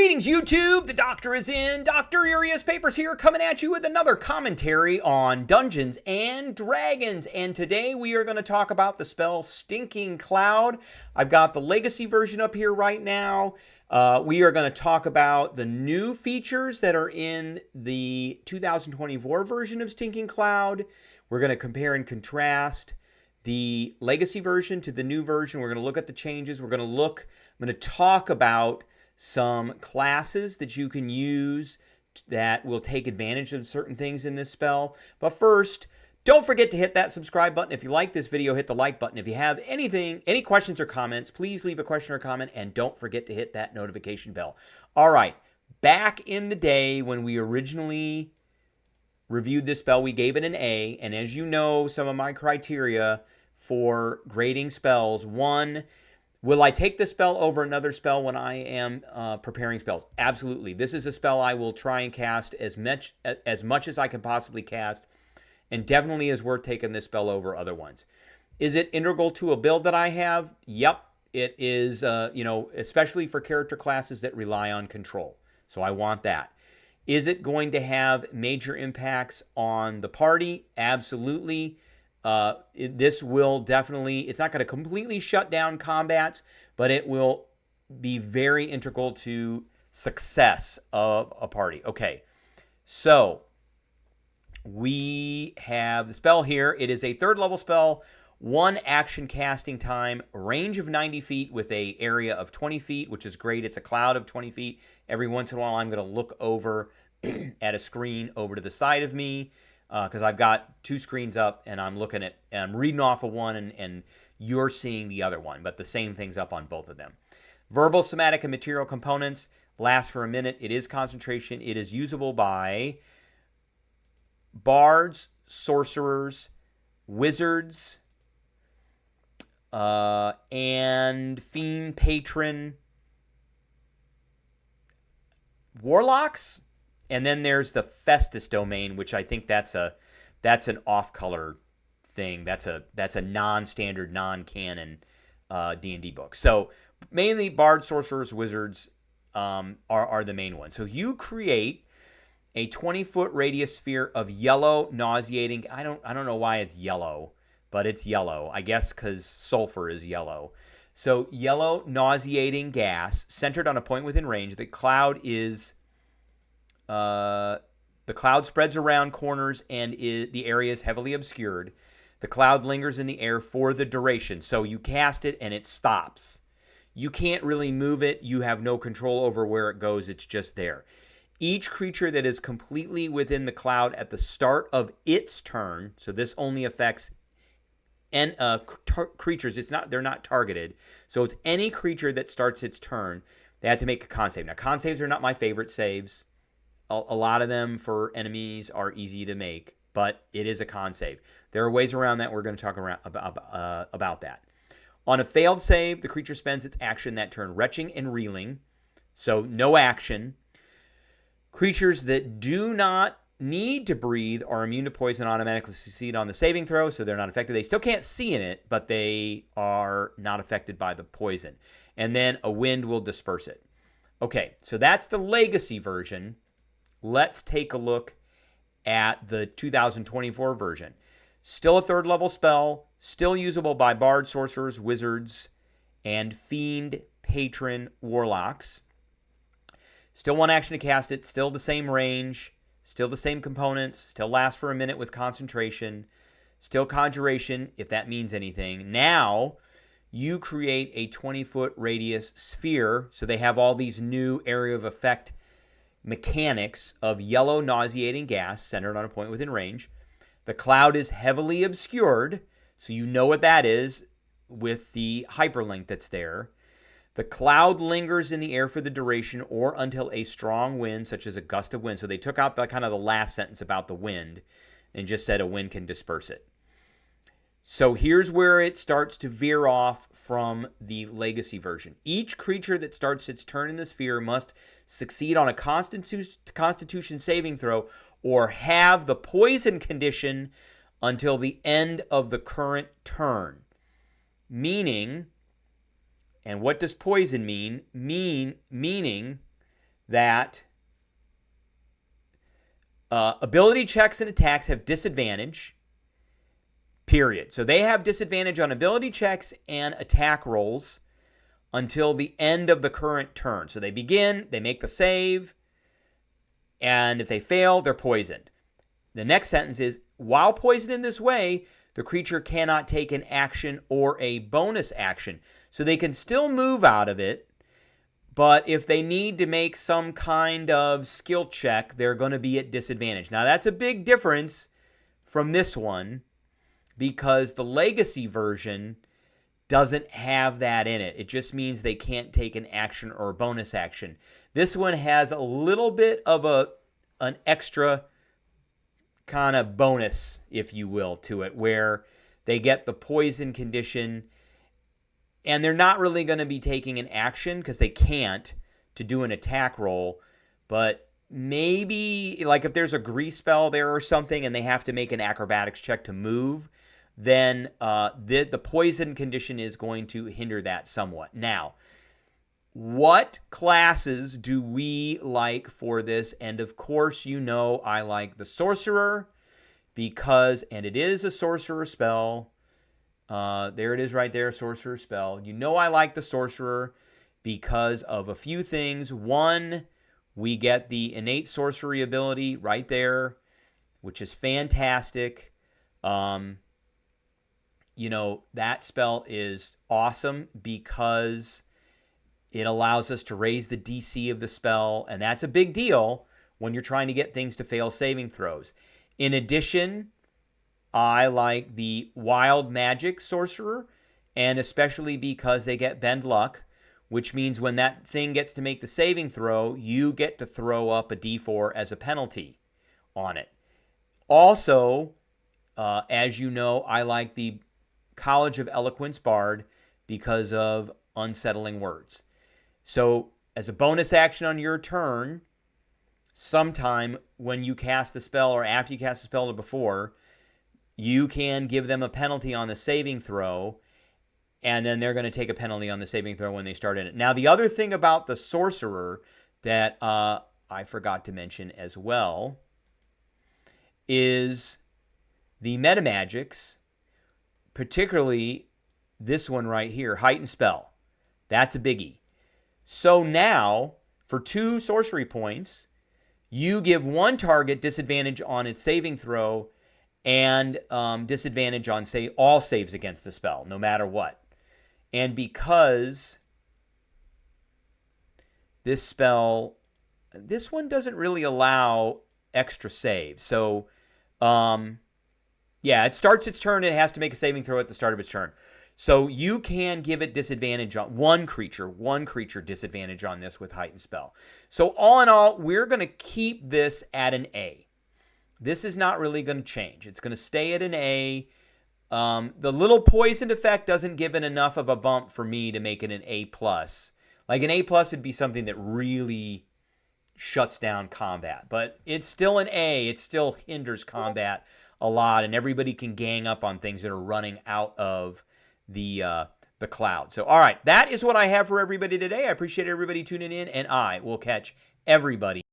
Greetings, YouTube! The Doctor is in. Dr. Urias Papers here, coming at you with another commentary on Dungeons and Dragons. And today we are going to talk about the spell Stinking Cloud. I've got the Legacy version up here right now. We are going to talk about the new features that are in the 2024 version of Stinking Cloud. We're going to compare and contrast the Legacy version to the new version. We're going to look at the changes. I'm going to talk about some classes that you can use that will take advantage of certain things in this spell. But first, don't forget to hit that subscribe button. If you like this video, hit the like button. If you have any questions or comments, please leave a question or comment, and don't forget to hit that notification bell. All right, back in the day when we originally reviewed this spell, we gave it an A, and as you know, some of my criteria for grading spells: 1, will I take this spell over another spell when I am preparing spells? Absolutely. This is a spell I will try and cast as much as I can possibly cast, and definitely is worth taking this spell over other ones. Is it integral to a build that I have? Yep, it is, especially for character classes that rely on control. So I want that. Is it going to have major impacts on the party? Absolutely. This will definitely, it's not going to completely shut down combats, but it will be very integral to success of a party. Okay, so we have the spell here. It is a 3rd level spell, 1 action casting time, range of 90 feet with a area of 20 feet, which is great. It's a cloud of 20 feet. Every once in a while, I'm going to look over at a screen over to the side of me, because I've got 2 screens up and I'm looking at, and I'm reading off of one and you're seeing the other one, but the same thing's up on both of them. Verbal, somatic, and material components last for a minute. It is concentration. It is usable by bards, sorcerers, wizards, and fiend, patron, warlocks. And then there's the Festus domain, which I think that's an off-color thing. That's a non-standard, non-canon D&D book. So mainly bards, sorcerers, wizards are the main ones. So you create a 20-foot radius sphere of yellow, nauseating. I don't know why it's yellow, but it's yellow. I guess because sulfur is yellow. So yellow, nauseating gas centered on a point within range. The cloud is the cloud spreads around corners and the area is heavily obscured. The cloud lingers in the air for the duration. So you cast it and it stops. You can't really move it. You have no control over where it goes. It's just there. Each creature that is completely within the cloud at the start of its turn, so this only affects creatures. They're not targeted. So it's any creature that starts its turn. They have to make a con save. Now, con saves are not my favorite saves. A lot of them for enemies are easy to make, but it is a con save. There are ways around that. We're going to talk about that. On a failed save, the creature spends its action that turn retching and reeling, so no action. Creatures that do not need to breathe are immune to poison, automatically succeed on the saving throw, so they're not affected. They still can't see in it, but they are not affected by the poison. And then a wind will disperse it. Okay, so that's the Legacy version. Let's take a look at the 2024 version. Still a 3rd level spell, still usable by bards, sorcerers, wizards, and fiend, patron, warlocks. Still 1 action to cast it, still the same range, still the same components, still lasts for a minute with concentration, still conjuration, if that means anything. Now, you create a 20-foot radius sphere, so they have all these new area of effect mechanics of yellow nauseating gas centered on a point within range. The cloud is heavily obscured, so you know what that is with the hyperlink that's there. The cloud lingers in the air for the duration or until a strong wind, such as a gust of wind. So they took out the last sentence about the wind and just said a wind can disperse it. So here's where it starts to veer off from the Legacy version. Each creature that starts its turn in the sphere must succeed on a Constitution saving throw or have the poison condition until the end of the current turn. Meaning, and what does poison mean? Meaning that ability checks and attacks have disadvantage, period. So they have disadvantage on ability checks and attack rolls until the end of the current turn. So they begin, they make the save, and if they fail, they're poisoned. The next sentence is, while poisoned in this way, the creature cannot take an action or a bonus action. So they can still move out of it, but if they need to make some kind of skill check, they're going to be at disadvantage. Now, that's a big difference from this one because the legacy version doesn't have that in it. It just means they can't take an action or a bonus action. This one has a little bit of an extra kind of bonus, if you will, to it, where they get the poison condition and they're not really going to be taking an action because they can't to do an attack roll. But maybe, like if there's a grease spell there or something and they have to make an acrobatics check to move, then the poison condition is going to hinder that somewhat. Now, what classes do we like for this? And of course, you know I like the sorcerer because, and it is a sorcerer spell. There it is right there, sorcerer spell. You know I like the sorcerer because of a few things. One, we get the innate sorcery ability right there, which is fantastic. You know, that spell is awesome because it allows us to raise the DC of the spell, and that's a big deal when you're trying to get things to fail saving throws. In addition, I like the wild magic sorcerer, and especially because they get bend luck, which means when that thing gets to make the saving throw, you get to throw up a D4 as a penalty on it. Also, as you know, I like the College of Eloquence Bard because of unsettling words. So, as a bonus action on your turn, sometime when you cast the spell or after you cast the spell or before, you can give them a penalty on the saving throw, and then they're going to take a penalty on the saving throw when they start in it. Now, the other thing about the sorcerer that I forgot to mention as well is the metamagics, particularly this one right here, Heightened Spell. That's a biggie. So now, for 2 sorcery points, you give one target disadvantage on its saving throw and disadvantage on all saves against the spell, no matter what. And because this spell, this one doesn't really allow extra saves. So, yeah, it starts its turn, it has to make a saving throw at the start of its turn. So you can give it disadvantage on one creature disadvantage on this with Heightened Spell. So all in all, we're going to keep this at an A. This is not really going to change. It's going to stay at an A. The little poison effect doesn't give it enough of a bump for me to make it an A+. Like an A+ would be something that really shuts down combat. But it's still an A. It still hinders combat a lot, and everybody can gang up on things that are running out of the cloud. So, all right, that is what I have for everybody today. I appreciate everybody tuning in, and I will catch everybody